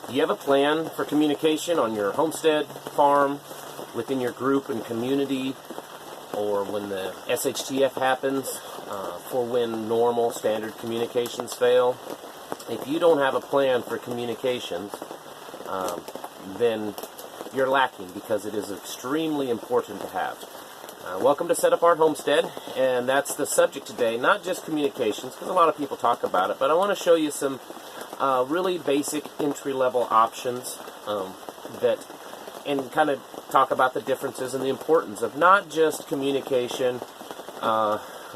Do you have a plan for communication on your homestead, farm, within your group and community, or when the SHTF happens, for when normal standard communications fail? If you don't have a plan for communications, then you're lacking, because it is extremely important to have. Welcome to Set Up Our Homestead, and that's the subject today. Not just communications, because a lot of people talk about it, but I want to show you some really basic entry-level options and kind of talk about the differences and the importance of not just communication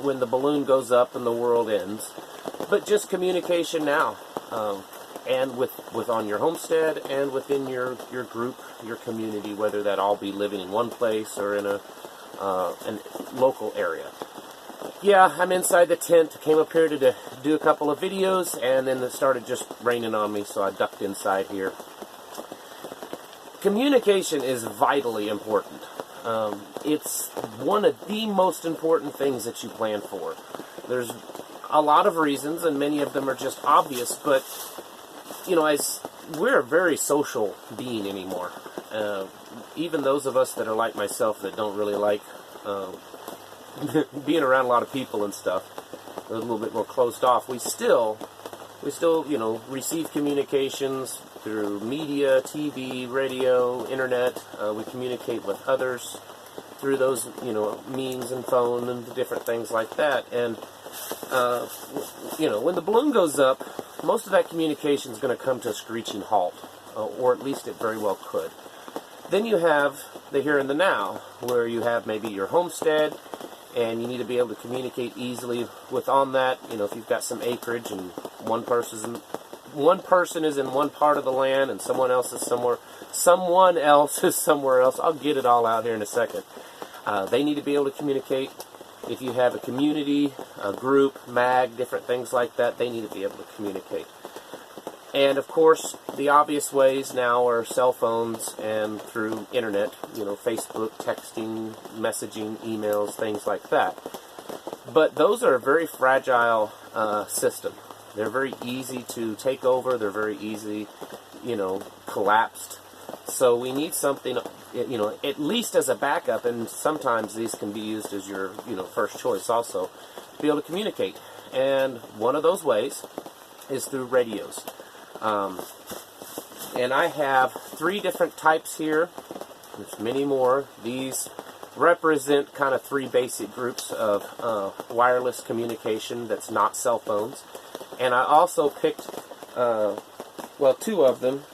when the balloon goes up and the world ends, but just communication now, and with on your homestead and within your group, your community, whether that all be living in one place or in a local area. Yeah, I'm inside the tent. Came up here to do a couple of videos, and then it started just raining on me, so I ducked inside here. Communication is vitally important. It's one of the most important things that you plan for. There's a lot of reasons, and many of them are just obvious, but, you know, as we're a very social being anymore. Even those of us that are like myself that don't really like being around a lot of people and stuff, a little bit more closed off, we still, you know, receive communications through media, TV, radio, internet. We communicate with others through those, you know, means and phone and different things like that. And, you know, when the balloon goes up, most of that communication is going to come to a screeching halt, or at least it very well could. Then you have the here and the now, where you have maybe your homestead, and you need to be able to communicate easily with on that. You know, if you've got some acreage and one person is in one part of the land and someone else is somewhere else. I'll get it all out here in a second. They need to be able to communicate. If you have a community, a group, mag, different things like that, they need to be able to communicate. And of course, the obvious ways now are cell phones and through internet, you know, Facebook, texting, messaging, emails, things like that. But those are a very fragile system. They're very easy to take over. They're very easy, you know, collapsed. So we need something, you know, at least as a backup, and sometimes these can be used as your, you know, first choice also, to be able to communicate. And one of those ways is through radios. And I have 3 different types here. There's many more. These represent kind of 3 basic groups of wireless communication that's not cell phones. And I also picked, well, 2 of them.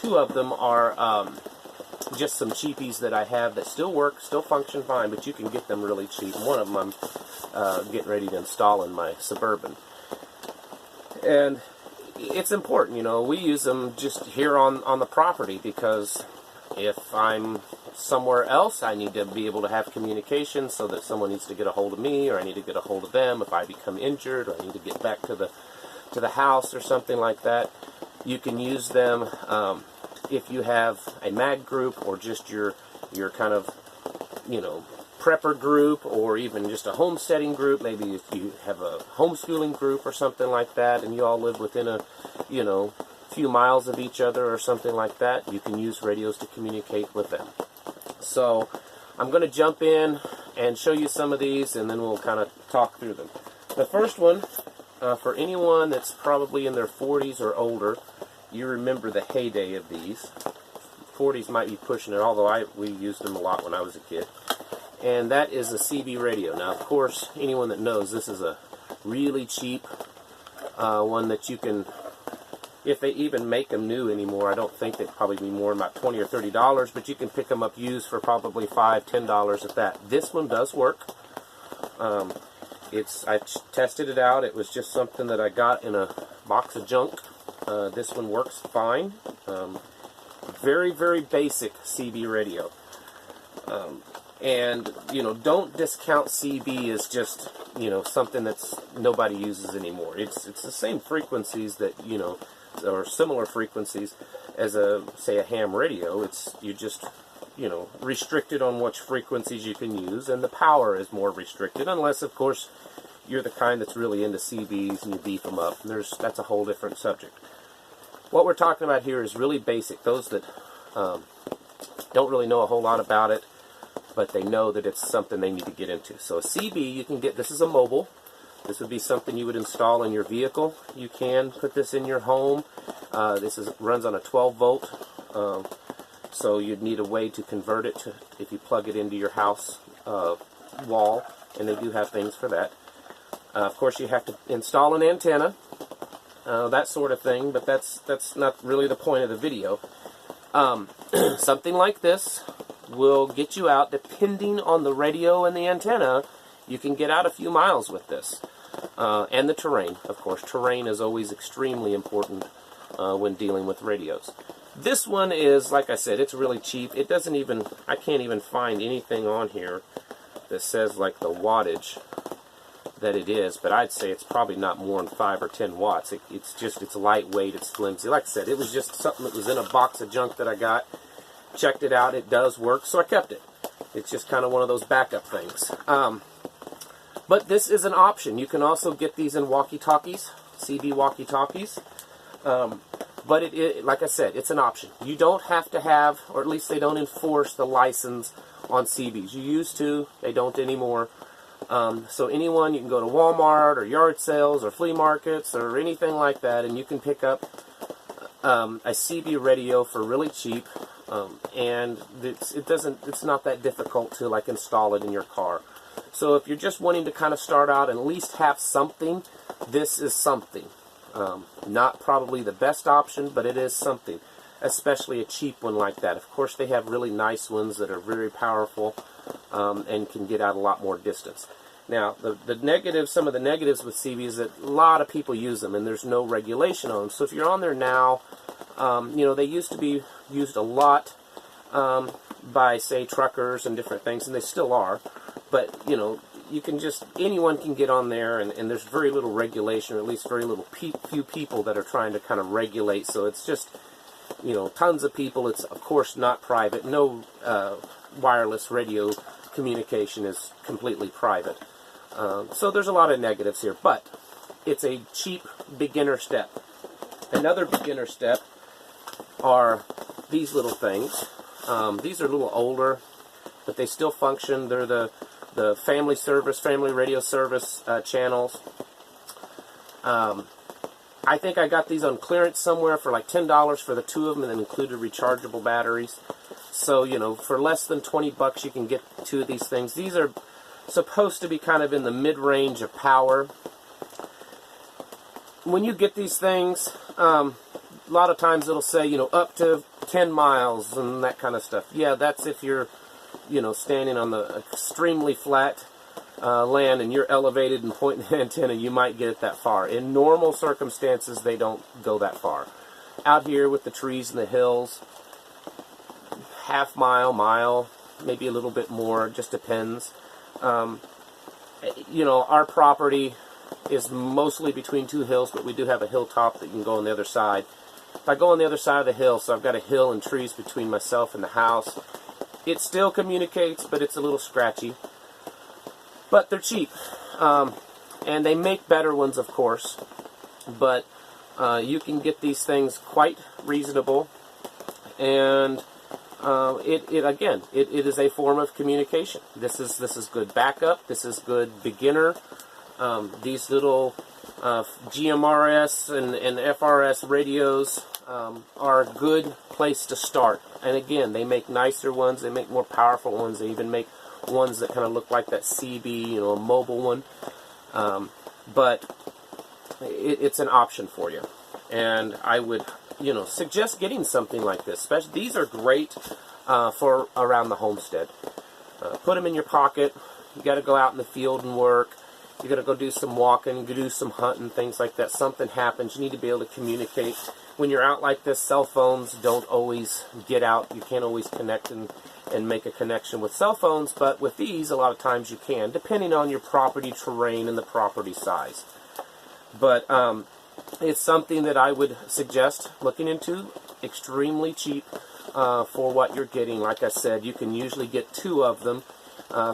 2 of them are just some cheapies that I have that still work, still function fine, but you can get them really cheap. One of them I'm getting ready to install in my Suburban. And it's important, you know, we use them just here on the property, because if I'm somewhere else, I need to be able to have communication so that someone needs to get a hold of me, or I need to get a hold of them if I become injured, or I need to get back to the house or something like that. You can use them if you have a mag group, or just your kind of, you know, prepper group, or even just a homesteading group. Maybe if you have a homeschooling group or something like that, and you all live within a, you know, few miles of each other or something like that, you can use radios to communicate with them. So I'm going to jump in and show you some of these, and then we'll kind of talk through them. The first one, for anyone that's probably in their 40s or older, you remember the heyday of these. 40s might be pushing it, although we used them a lot when I was a kid. And that is a CB radio. Now, of course, anyone that knows, this is a really cheap one that you can, if they even make them new anymore, I don't think they'd probably be more than about $20 or $30, but you can pick them up used for probably $5, $10 at that. This one does work. I tested it out. It was just something that I got in a box of junk. This one works fine. Very, very basic CB radio. And, you know, don't discount CB as just, you know, something that's nobody uses anymore. It's the same frequencies that, you know, or similar frequencies as say a ham radio. You just, you know, restricted on which frequencies you can use, and the power is more restricted, unless, of course, you're the kind that's really into CBs and you beef them up. And that's a whole different subject. What we're talking about here is really basic. Those that don't really know a whole lot about it, but they know that it's something they need to get into. So a CB, you can get, this is a mobile. This would be something you would install in your vehicle. You can put this in your home. Runs on a 12 volt. So you'd need a way to convert it to, if you plug it into your house wall, and they do have things for that. Of course, you have to install an antenna, that sort of thing, but that's not really the point of the video. Something like this will get you out, depending on the radio and the antenna. You can get out a few miles with this. And the terrain, of course. Terrain is always extremely important when dealing with radios. This one is, like I said, it's really cheap. It doesn't even, I can't even find anything on here that says like the wattage that it is, but I'd say it's probably not more than 5 or 10 watts. It's lightweight, it's flimsy. Like I said, it was just something that was in a box of junk that I got. Checked it out, it does work, so I kept it. It's just kind of one of those backup things. But this is an option. You can also get these in walkie-talkies, CB walkie-talkies. But like I said, it's an option. You don't have to have, or at least they don't enforce the license on CBs. You used to, they don't anymore. So anyone, you can go to Walmart or yard sales or flea markets or anything like that, and you can pick up a CB radio for really cheap. And it's not that difficult to like install it in your car. So if you're just wanting to kind of start out and at least have something, this is something. Not probably the best option, but it is something, especially a cheap one like that. Of course, they have really nice ones that are very powerful and can get out a lot more distance. Now, some of the negatives with CB is that a lot of people use them, and there's no regulation on them. So if you're on there now, they used to be used a lot by, say, truckers and different things, and they still are. But, anyone can get on there, and there's very little regulation, or at least very few people that are trying to kind of regulate. So it's just, tons of people. It's, of course, not private. No wireless radio communication is completely private. So there's a lot of negatives here, but it's a cheap beginner step. Another beginner step are these little things. These are a little older, but they still function. They're the family radio service channels. I think I got these on clearance somewhere for like $10 for the two of them, and then included rechargeable batteries. So, for less than 20 bucks, you can get two of these things. These are supposed to be kind of in the mid-range of power. When you get these things, a lot of times it'll say, up to 10 miles and that kind of stuff. Yeah, that's if you're, standing on the extremely flat land and you're elevated and pointing the antenna, you might get it that far. In normal circumstances, they don't go that far. Out here with the trees and the hills, half mile, maybe a little bit more, just depends. Our property is mostly between two hills, but we do have a hilltop that you can go on the other side. If I go on the other side of the hill, so I've got a hill and trees between myself and the house, it still communicates, but it's a little scratchy. But they're cheap. And they make better ones, of course. But you can get these things quite reasonable. And it is a form of communication. This is good backup. This is good beginner. These little GMRS and FRS radios are a good place to start. And again, they make nicer ones. They make more powerful ones. They even make ones that kind of look like that CB, a mobile one. But it's an option for you. And I would, suggest getting something like this. Especially, these are great for around the homestead. Put them in your pocket. You got to go out in the field and work. You got to go do some walking, go do some hunting, things like that. Something happens. You need to be able to communicate. When you're out like this, cell phones don't always get out. You can't always connect and make a connection with cell phones. But with these, a lot of times you can, depending on your property terrain and the property size. But it's something that I would suggest looking into. Extremely cheap for what you're getting. Like I said, you can usually get two of them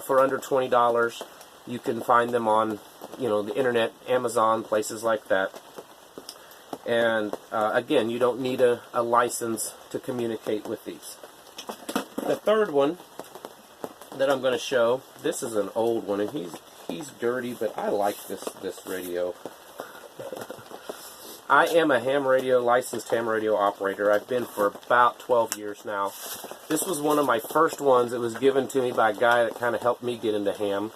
for under $20. You can find them on, the internet, Amazon, places like that. And again, you don't need a license to communicate with these. The third one that I'm going to show, this is an old one, and he's dirty, but I like this radio. I am a licensed ham radio operator. I've been for about 12 years now. This was one of my first ones. It was given to me by a guy that kind of helped me get into ham.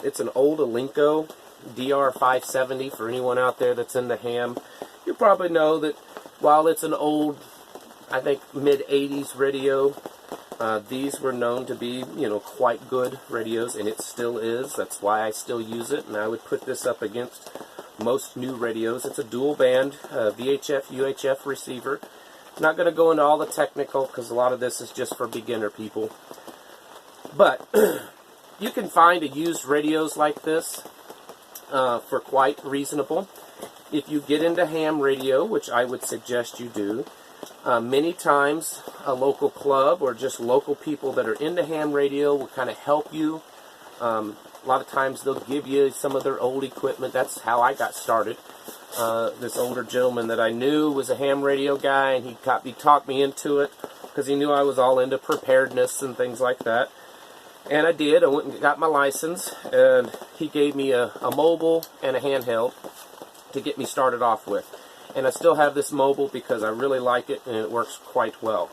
It's an old Alinco DR570 for anyone out there that's into ham. You probably know that while it's an old, I think mid-80s radio, these were known to be, quite good radios, and it still is. That's why I still use it, and I would put this up against most new radios. It's a dual band VHF, UHF receiver. Not going to go into all the technical because a lot of this is just for beginner people. But you can find used radios like this for quite reasonable. If you get into ham radio, which I would suggest you do, many times a local club or just local people that are into ham radio will kind of help you. A lot of times they'll give you some of their old equipment. That's how I got started. This older gentleman that I knew was a ham radio guy, and he talked me into it because he knew I was all into preparedness and things like that. And I did. I went and got my license, and he gave me a mobile and a handheld to get me started off with. And I still have this mobile because I really like it, and it works quite well.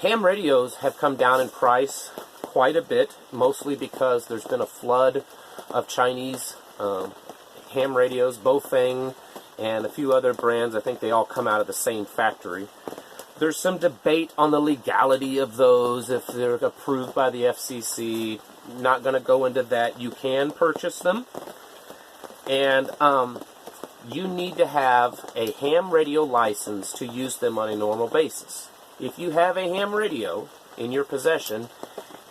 Ham radios have come down in price quite a bit, mostly because there's been a flood of Chinese ham radios, Bofeng, and a few other brands. I think they all come out of the same factory. There's some debate on the legality of those, if they're approved by the FCC. Not going to go into that. You can purchase them, and you need to have a ham radio license to use them on a normal basis. If you have a ham radio in your possession,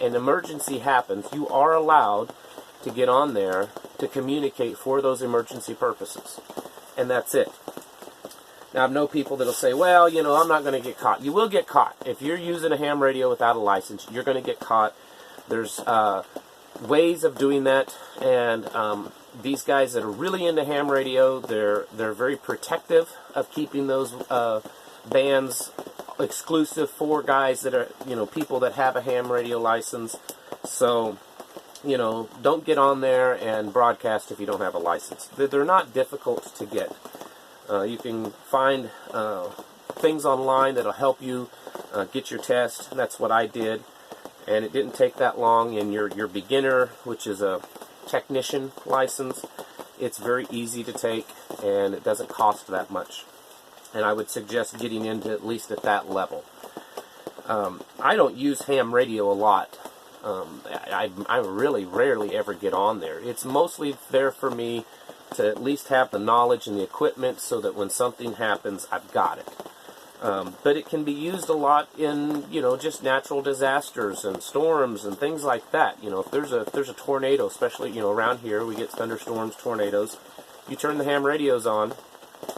an emergency happens, you are allowed to get on there to communicate for those emergency purposes. And that's it. Now, I know people that'll say, well, I'm not going to get caught. You will get caught. If you're using a ham radio without a license, you're going to get caught. There's ways of doing that, and these guys that are really into ham radio, they're very protective of keeping those bands exclusive for guys that are, people that have a ham radio license. So, don't get on there and broadcast if you don't have a license. They're not difficult to get. You can find things online that'll help you get your test. That's what I did, and it didn't take that long. And your beginner, which is a technician license, it's very easy to take, and it doesn't cost that much. And I would suggest getting into at least at that level. I don't use ham radio a lot. I really rarely ever get on there. It's mostly there for me to at least have the knowledge and the equipment so that when something happens, I've got it. But it can be used a lot in, just natural disasters and storms and things like that. If there's a tornado, especially, around here, we get thunderstorms, tornadoes. You turn the ham radios on,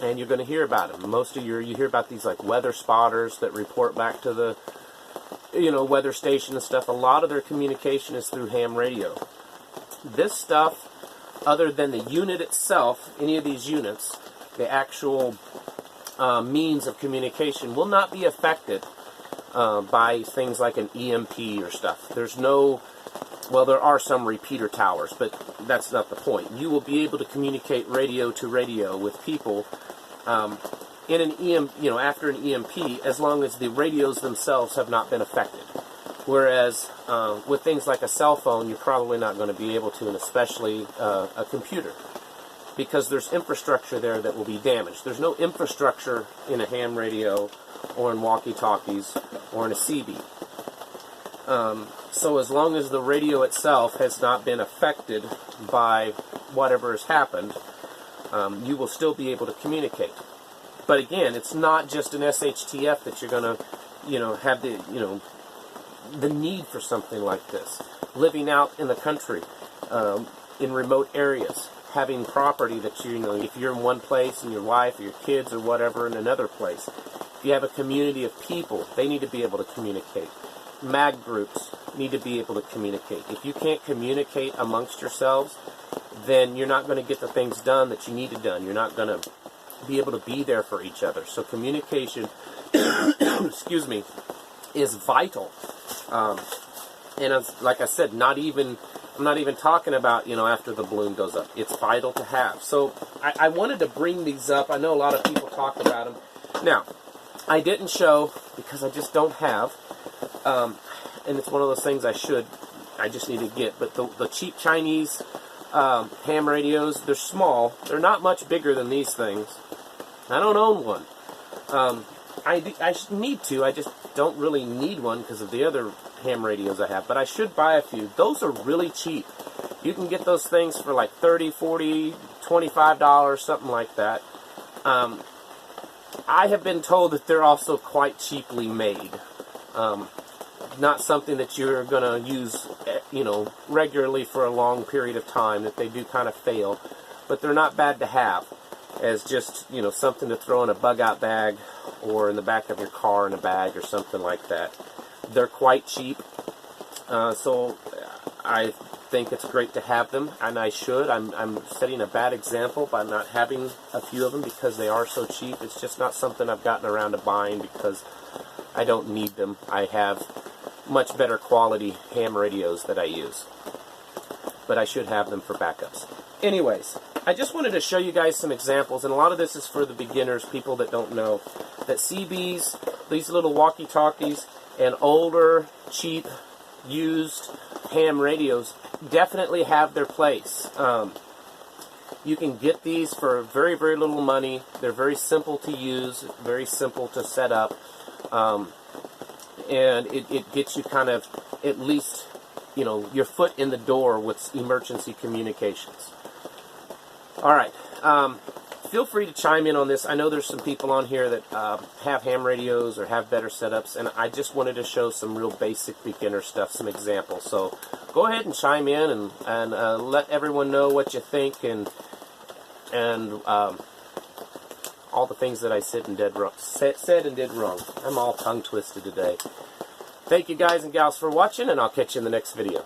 and you're going to hear about them. You hear about these like weather spotters that report back to the, weather station and stuff. A lot of their communication is through ham radio. This stuff, other than the unit itself, any of these units, the actual means of communication will not be affected by things like an EMP or stuff. There are some repeater towers, but that's not the point. You will be able to communicate radio to radio with people in an after an EMP, as long as the radios themselves have not been affected. Whereas with things like a cell phone, you're probably not going to be able to, and especially a computer, because there's infrastructure there that will be damaged. There's no infrastructure in a ham radio or in walkie-talkies or in a CB. So as long as the radio itself has not been affected by whatever has happened, you will still be able to communicate. But again, it's not just an SHTF that you're going to, have the need for something like this. Living out in the country, in remote areas, having property that if you're in one place and your wife or your kids or whatever in another place. If you have a community of people, they need to be able to communicate. Mag groups, need to be able to communicate. If you can't communicate amongst yourselves, then you're not going to get the things done that you need to done. You're not going to be able to be there for each other. So communication, excuse me, is vital. And like I said, I'm not even talking about, after the balloon goes up. It's vital to have. So I wanted to bring these up. I know a lot of people talk about them. Now, I didn't show because I just don't have, and it's one of those things I just need to get. But the cheap Chinese ham radios, they're small. They're not much bigger than these things. I don't own one. I need to. I just don't really need one because of the other ham radios I have. But I should buy a few. Those are really cheap. You can get those things for like $30, $40, $25, something like that. I have been told that they're also quite cheaply made. Not something that you're going to use, regularly for a long period of time, that they do kind of fail. But they're not bad to have as just, something to throw in a bug-out bag or in the back of your car in a bag or something like that. They're quite cheap, so I think it's great to have them, and I should. I'm setting a bad example by not having a few of them because they are so cheap. It's just not something I've gotten around to buying because I don't need them. I have much better quality ham radios that I use, but I should have them for backups. Anyways, I just wanted to show you guys some examples, and a lot of this is for the beginners, people that don't know, that CBs, these little walkie-talkies, and older, cheap, used ham radios definitely have their place. You can get these for very, very little money. They're very simple to use, very simple to set up, and it gets you kind of, at least, your foot in the door with emergency communications. All right. Feel free to chime in on this. I know there's some people on here that have ham radios or have better setups, and I just wanted to show some real basic beginner stuff, some examples. So go ahead and chime in and let everyone know what you think and all the things that I said and did wrong. I'm all tongue twisted today. Thank you guys and gals for watching, and I'll catch you in the next video.